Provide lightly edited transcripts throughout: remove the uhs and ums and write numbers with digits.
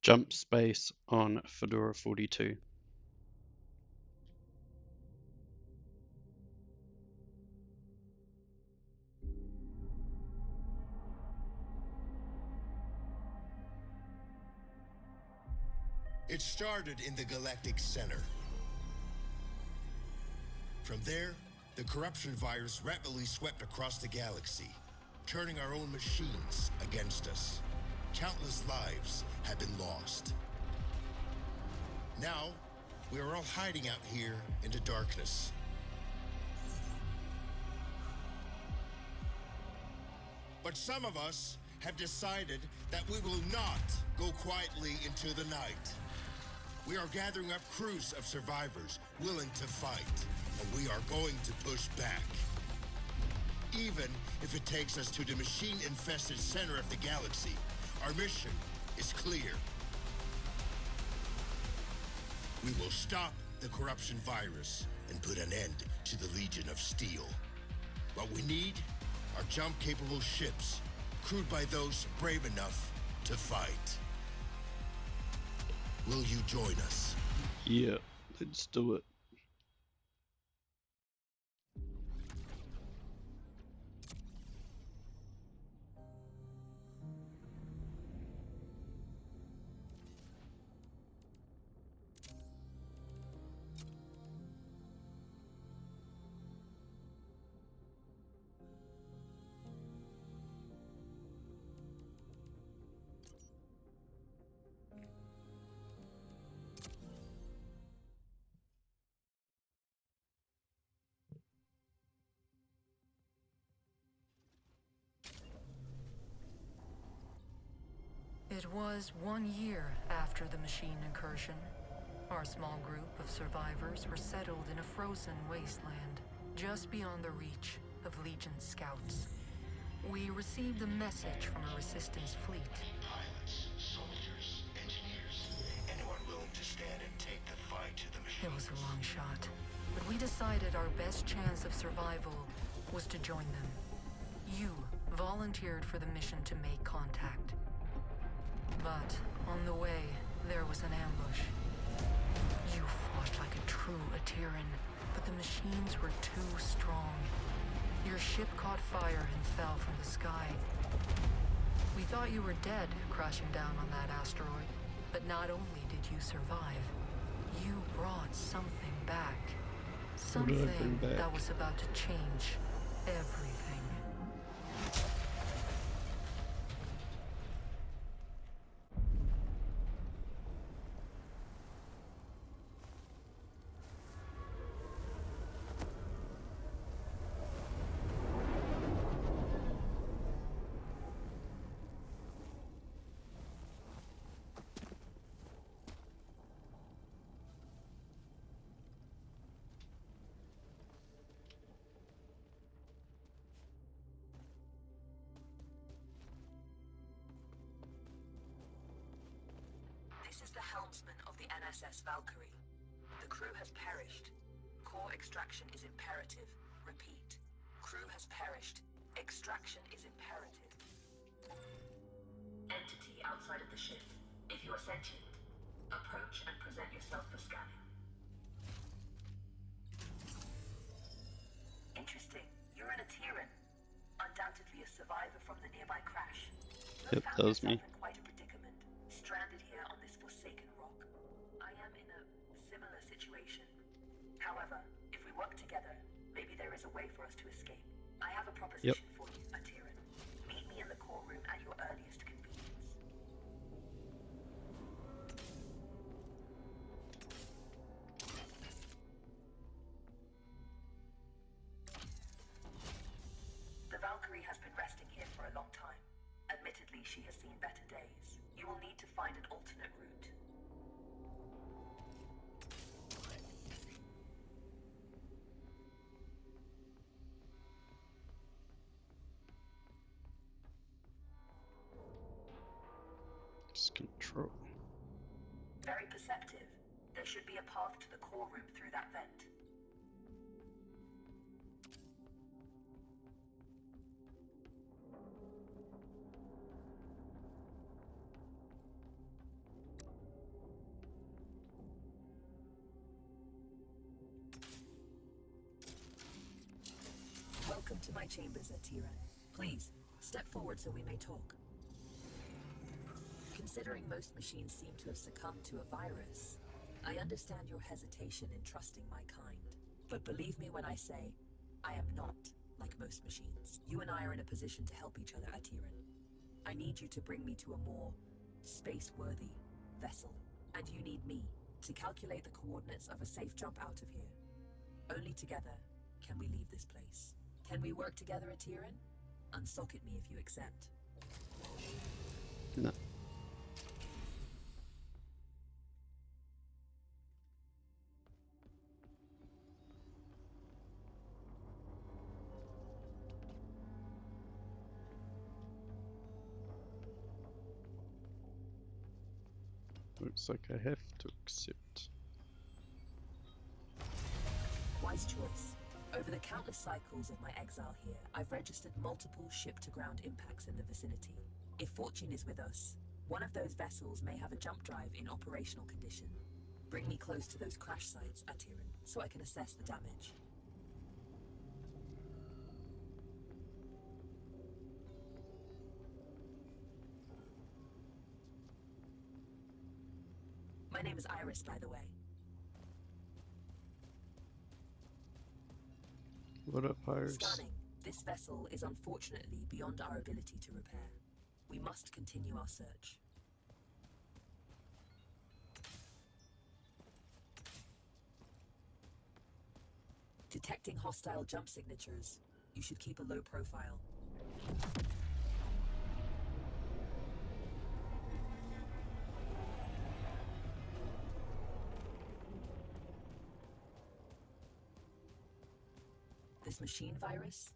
jump space on Fedora 42. It started in the Galactic Center. From there, the corruption virus rapidly swept across the galaxy, turning our own machines against us. Countless lives have been lost. Now, we are all hiding out here in the darkness. But some of us have decided that we will not go quietly into the night. We are gathering up crews of survivors willing to fight, and we are going to push back. Even if it takes us to the machine-infested center of the galaxy, our mission is clear. We will stop the corruption virus and put an end to the Legion of Steel. What we need are jump-capable ships, crewed by those brave enough to fight. Will you join us? Yeah, let's do it. It was 1 year after the machine incursion. Our small group of survivors were settled in a frozen wasteland, just beyond the reach of Legion scouts. We received a message from a resistance fleet. Pilots, soldiers, engineers, anyone willing to stand and take the fight to the machine. It was a long shot, but we decided our best chance of survival was to join them. You volunteered for the mission to make contact. But on the way, there was an ambush. You fought like a true Atiran, but the machines were too strong. Your ship caught fire and fell from the sky. We thought you were dead, crashing down on that asteroid. But not only did you survive, you brought something back. Something that was about to change everything. This is the helmsman of the NSS Valkyrie. The crew has perished. Core extraction is imperative. Repeat. Crew has perished. Extraction is imperative. Entity outside of the ship. If you are sentient, approach and present yourself for scanning. Interesting. You're an Atiran. Undoubtedly a survivor from the nearby crash. Yep, that was me. In quite a predicament. Stranded here on this forsaken rock. I am in a similar situation. However, if we work together, maybe there is a way for us to escape. I have a proposition for you, Atiran. Meet me in the core room at your earliest convenience. The Valkyrie has been resting here for a long time. Admittedly, she has seen better days. You will need to find an alternate route. It's control. Very perceptive. There should be a path to the core room through that vent. to my chambers, Atiran. Please, step forward so we may talk. Considering most machines seem to have succumbed to a virus, I understand your hesitation in trusting my kind. But believe me when I say, I am not like most machines. You and I are in a position to help each other, Atiran. I need you to bring me to a more space-worthy vessel. And you need me to calculate the coordinates of a safe jump out of here. Only together can we leave this place. Can we work together, Atiran? Unsocket me if you accept. No. Looks like I have to accept. Wise choice. Over the countless cycles of my exile here, I've registered multiple ship-to-ground impacts in the vicinity. If fortune is with us, one of those vessels may have a jump drive in operational condition. Bring me close to those crash sites, Atiran, so I can assess the damage. My name is Iris, by the way. What up, Iris? Scanning. This vessel is unfortunately beyond our ability to repair. We must continue our search. Detecting hostile jump signatures. You should keep a low profile. This machine virus?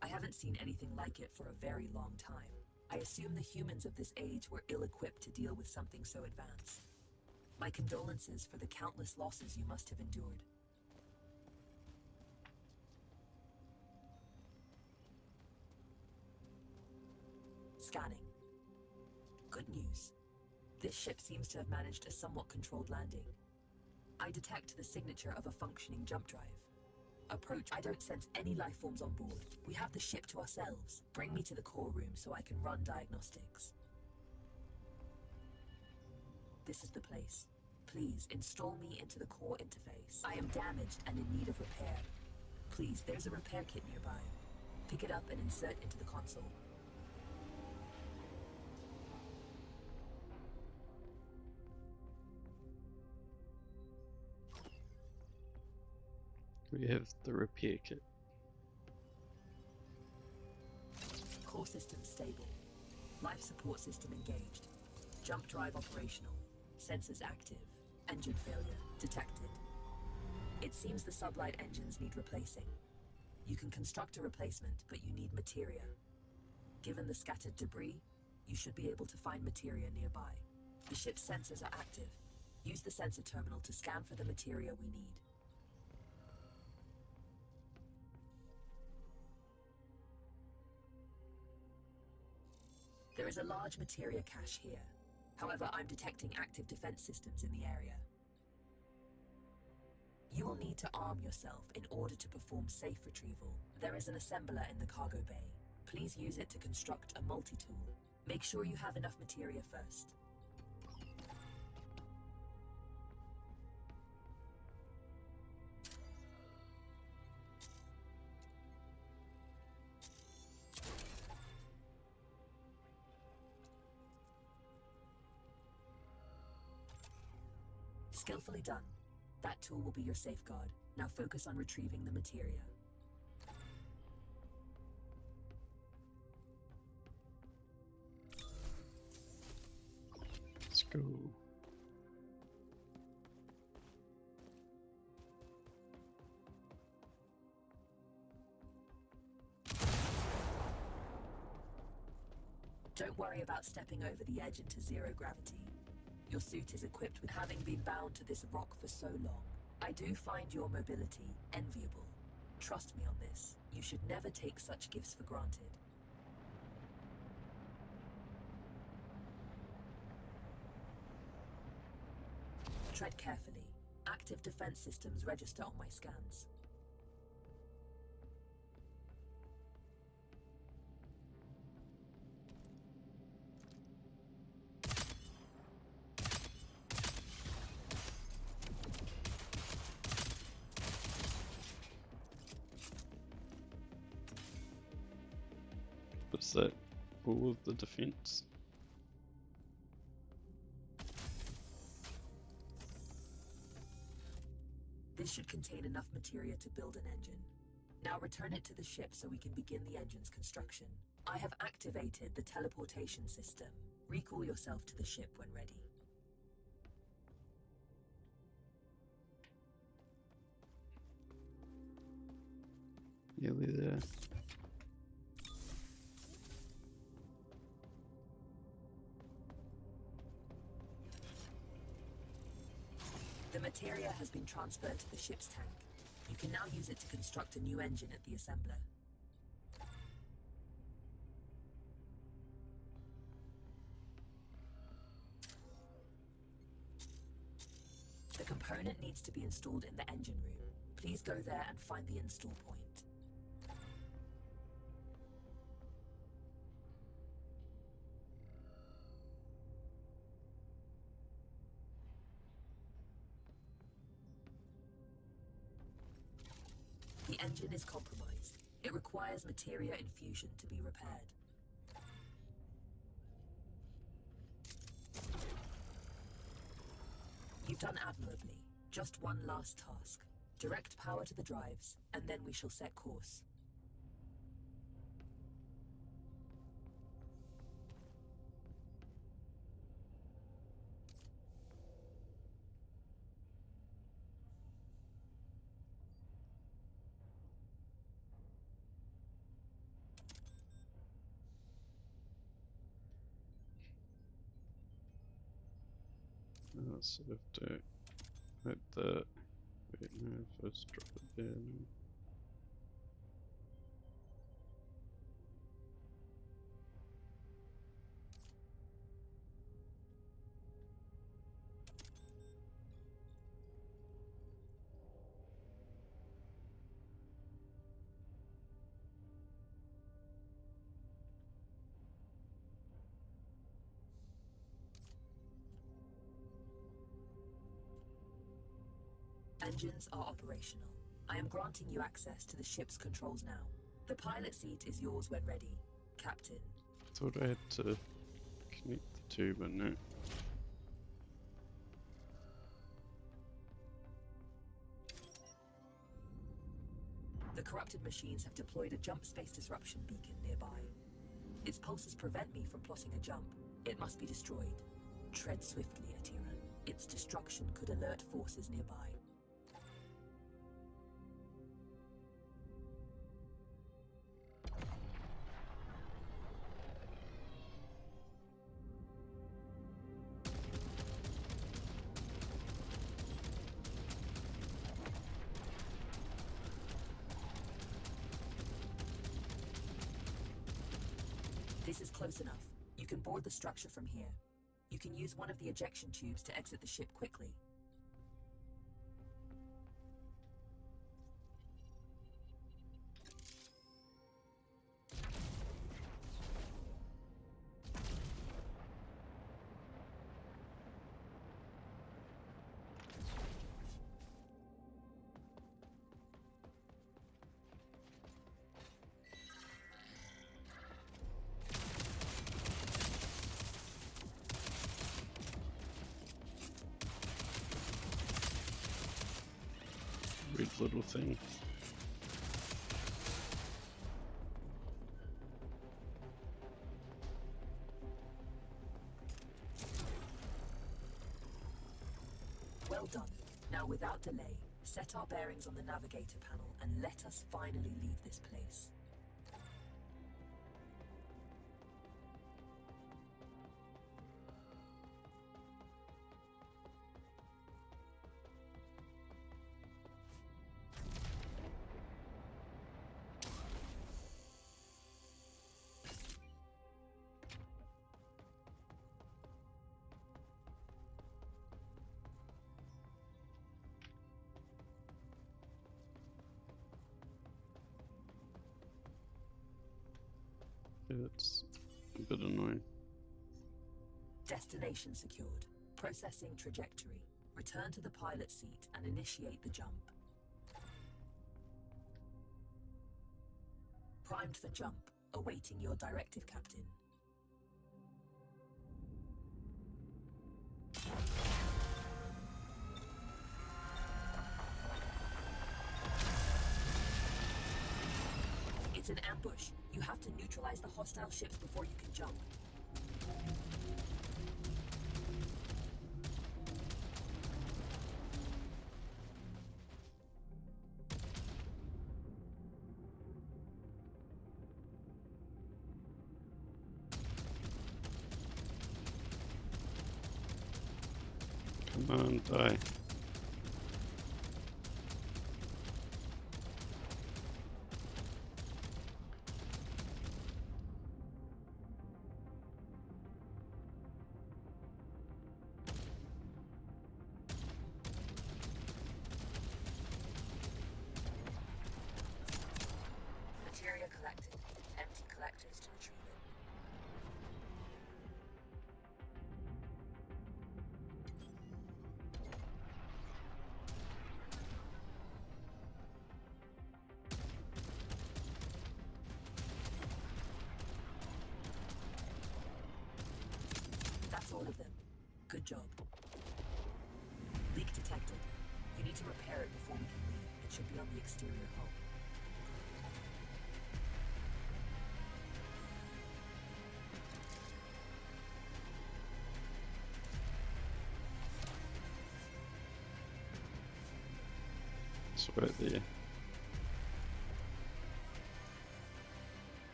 I haven't seen anything like it for a very long time. I assume the humans of this age were ill-equipped to deal with something so advanced. My condolences for the countless losses you must have endured. Scanning. Good news. This ship seems to have managed a somewhat controlled landing. I detect the signature of a functioning jump drive. Approach. I don't sense any life forms on board. We have the ship to ourselves. Bring me to the core room so I can run diagnostics. This is the place. Please install me into the core interface. I am damaged and in need of repair. Please, there's a repair kit nearby. Pick it up and insert into the console. We have the repair kit. Core system stable. Life support system engaged. Jump drive operational. Sensors active. Engine failure detected. It seems the sublight engines need replacing. You can construct a replacement, but you need materia. Given the scattered debris, you should be able to find materia nearby. The ship's sensors are active. Use the sensor terminal to scan for the materia we need. There is a large materia cache here. However, I'm detecting active defense systems in the area. You will need to arm yourself in order to perform safe retrieval. There is an assembler in the cargo bay. Please use it to construct a multi-tool. Make sure you have enough materia first. Skillfully done. That tool will be your safeguard. Now focus on retrieving the materia. Let's go. Don't worry about stepping over the edge into zero gravity. Your suit is equipped with having been bound to this rock for so long. I do find your mobility enviable. Trust me on this. You should never take such gifts for granted. Tread carefully. Active defense systems register on my scans. Is that all of the defense? This should contain enough materia to build an engine. Now return it to the ship so we can begin the engine's construction. I have activated the teleportation system. Recall yourself to the ship when ready. Nearly there. The materia has been transferred to the ship's tank. You can now use it to construct a new engine at the assembler. The component needs to be installed in the engine room. Please go there and find the install point. The engine is compromised. It requires materia infusion to be repaired. You've done admirably. Just one last task. Direct power to the drives, and then we shall set course. So I have to hit that. Wait, no, first drop it in. Engines are operational. I am granting you access to the ship's controls now. The pilot seat is yours when ready, Captain. Thought I had to connect the two, but no. The corrupted machines have deployed a jump space disruption beacon nearby. Its pulses prevent me from plotting a jump. It must be destroyed. Tread swiftly, Atira. Its destruction could alert forces nearby. This is close enough. You can board the structure from here. You can use one of the ejection tubes to exit the ship quickly. Weird little thing. Well done. Now without delay, set our bearings on the navigator panel and let us finally leave this place. It's a bit annoying. Destination secured. Processing trajectory. Return to the pilot seat and initiate the jump. Primed for jump. awaiting your directive, Captain. It's an ambush. You have to neutralize the hostile ships before you can jump. Come on, die. Materia collected. Empty collectors to retrieve it. That's all of them. Good job. Leak detected. You need to repair it before we can leave. It should be on the exterior hull. It's right there.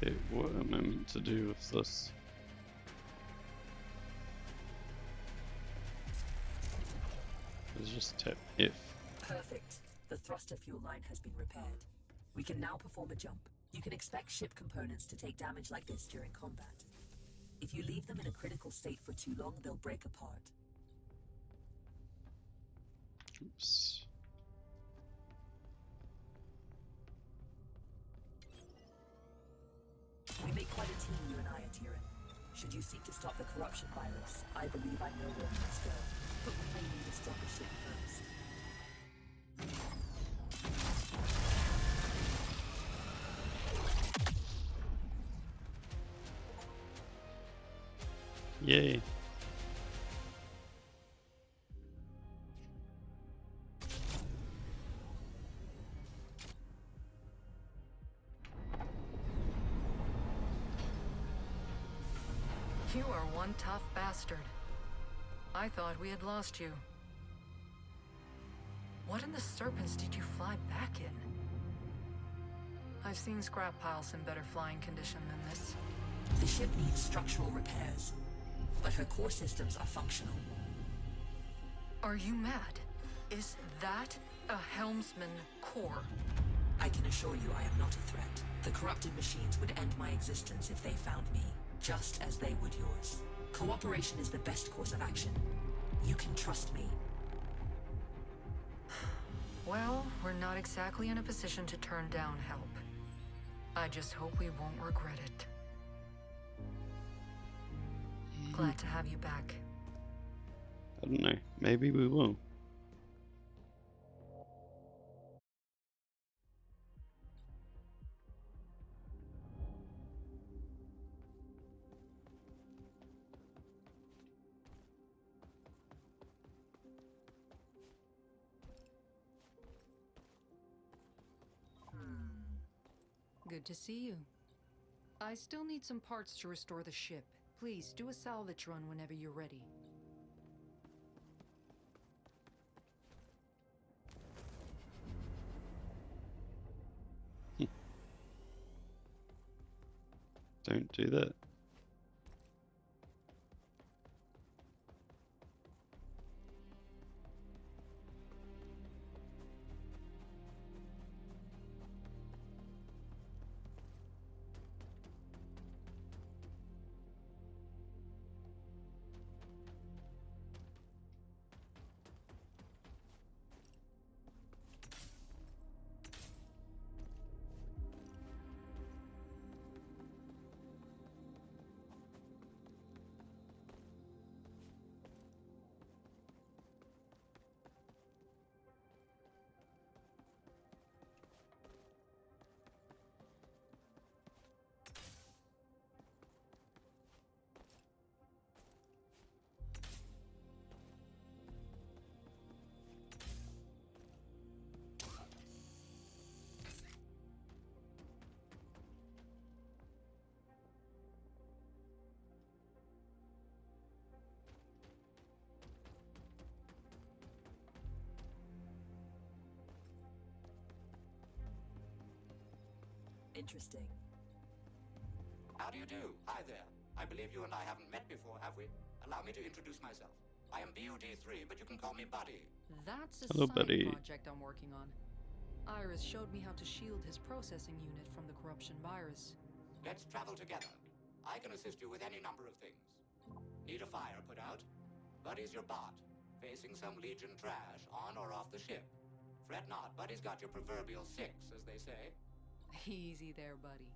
Okay, what am I meant to do with this? Let's just tap F. Perfect. The thruster fuel line has been repaired. We can now perform a jump. You can expect ship components to take damage like this during combat. If you leave them in a critical state for too long, they'll break apart. Oops. We make quite a team, you and I, Atiran. Should you seek to stop the corruption virus, I believe I know where we must go. But we may need a stronger ship first. Yay. You are one tough bastard. I thought we had lost you. What in the serpents did you fly back in? I've seen scrap piles in better flying condition than this. The ship needs structural repairs, but her core systems are functional. Are you mad? Is that a helmsman core? I can assure you I am not a threat. The corrupted machines would end my existence if they found me, just as they would yours. Cooperation is the best course of action. You can trust me. Well, we're not exactly in a position to turn down help. I just hope we won't regret it. Glad to have you back. I don't know. Maybe we will. Good to see you. I still need some parts to restore the ship. Please do a salvage run whenever you're ready. Don't do that. Interesting. How do you do? Hi there. I believe you and I haven't met before, have we? Allow me to introduce myself. I am BUD3, but you can call me Buddy. That's a Hello, side buddy. project I'm working on. Iris showed me how to shield his processing unit from the corruption virus. Let's travel together. I can assist you with any number of things. Need a fire put out? Buddy's your bot, facing some Legion trash on or off the ship. Fret not, Buddy's got your proverbial 6, as they say. Easy there, buddy.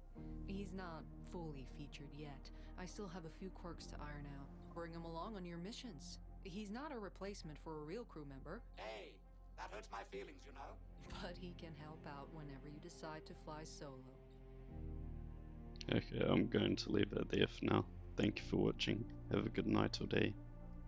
He's not fully featured yet. I still have a few quirks to iron out. Bring him along on your missions. He's not a replacement for a real crew member. Hey, that hurts my feelings, you know. But he can help out whenever you decide to fly solo. Okay, I'm going to leave that there for now. Thank you for watching. Have a good night or day.